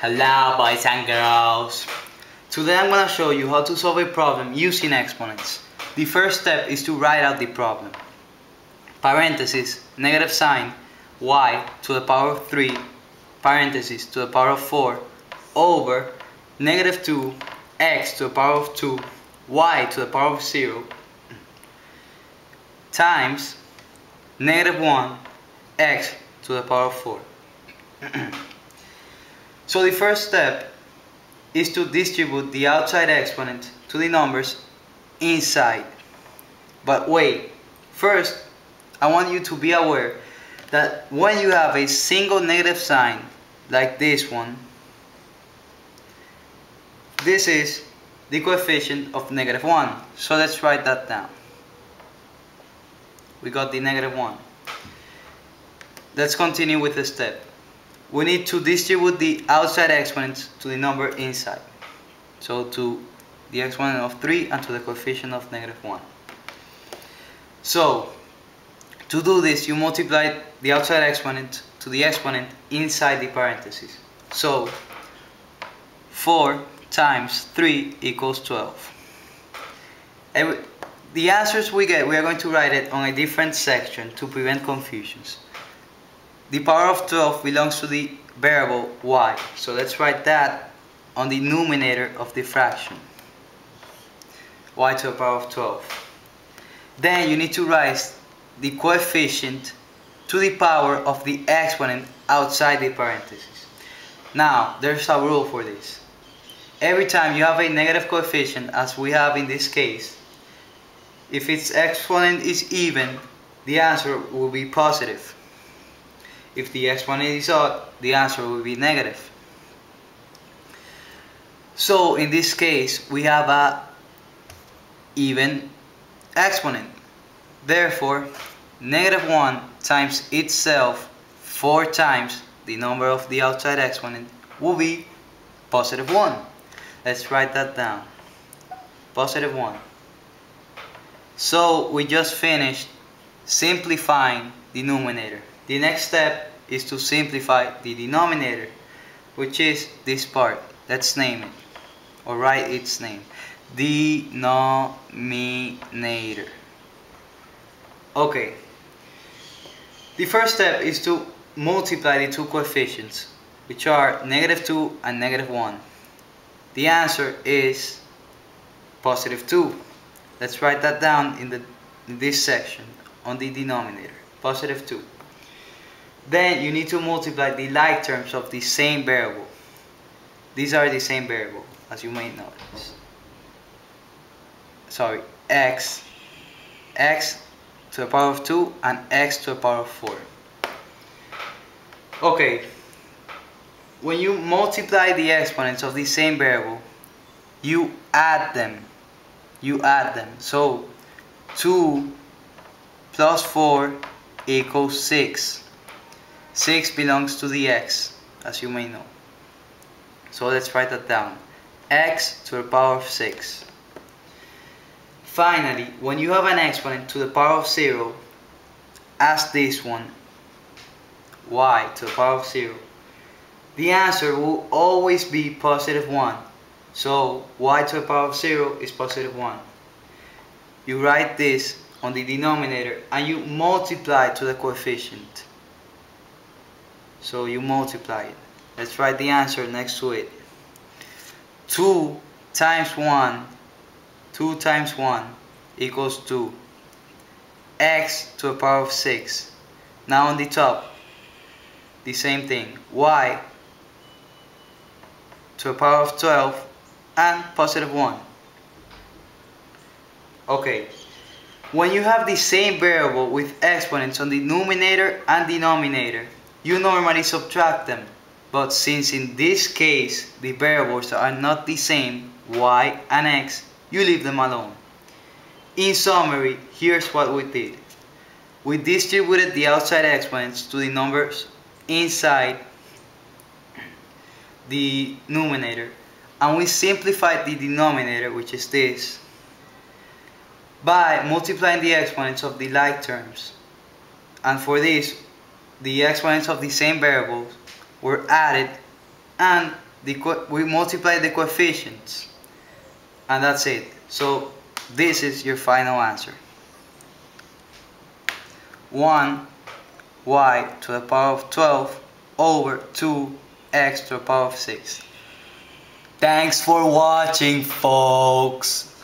Hello boys and girls. Today I'm going to show you how to solve a problem using exponents. The first step is to write out the problem. Parenthesis, negative sign, y to the power of 3, parenthesis to the power of 4, over negative 2, x to the power of 2, y to the power of 0, times negative 1, x to the power of 4. So the first step is to distribute the outside exponent to the numbers inside. But wait, first I want you to be aware that when you have a single negative sign like this one, this is the coefficient of negative 1. So let's write that down. We got the negative 1. Let's continue with the step. We need to distribute the outside exponents to the number inside. So to the exponent of 3 and to the coefficient of negative 1. So to do this, you multiply the outside exponent to the exponent inside the parentheses. So 4 times 3 equals 12. The answers we get, we are going to write it on a different section to prevent confusions. The power of 12 belongs to the variable y, so let's write that on the numerator of the fraction, y to the power of 12. Then you need to write the coefficient to the power of the exponent outside the parentheses. Now, there's a rule for this. Every time you have a negative coefficient, as we have in this case, if its exponent is even, the answer will be positive. If the exponent is odd, the answer will be negative. So in this case, we have an even exponent. Therefore, negative 1 times itself 4 times the number of the outside exponent will be positive 1. Let's write that down. Positive 1. So we just finished simplifying the numerator. The next step is to simplify the denominator, which is this part. Let's name it, or write its name. Denominator. Okay. The first step is to multiply the two coefficients, which are negative 2 and negative 1. The answer is positive 2. Let's write that down in this section on the denominator. Positive 2. Then you need to multiply the like terms of the same variable. These are the same variable, as you may notice. Sorry, x to the power of 2 and x to the power of 4. Okay, when you multiply the exponents of the same variable, you add them. So 2 plus 4 equals 6. 6 belongs to the x, as you may know. So let's write that down. X to the power of 6. Finally, when you have an exponent to the power of 0, as this one, y to the power of 0, the answer will always be positive 1. So y to the power of 0 is positive 1. You write this on the denominator and you multiply to the coefficient. So you multiply it. Let's write the answer next to it. 2 times 1 equals 2. X to the power of 6. Now on the top, the same thing. Y to the power of 12 and positive 1. Okay. When you have the same variable with exponents on the numerator and denominator, you normally subtract them. But since in this case the variables are not the same, y and x, you leave them alone. In summary, here's what we did. We distributed the outside exponents to the numbers inside the numerator, and we simplified the denominator, which is this, by multiplying the exponents of the like terms. And for this, the exponents of the same variables were added and we multiply the coefficients, and that's it. So this is your final answer. 1y to the power of 12 over 2x to the power of 6. Thanks for watching, folks.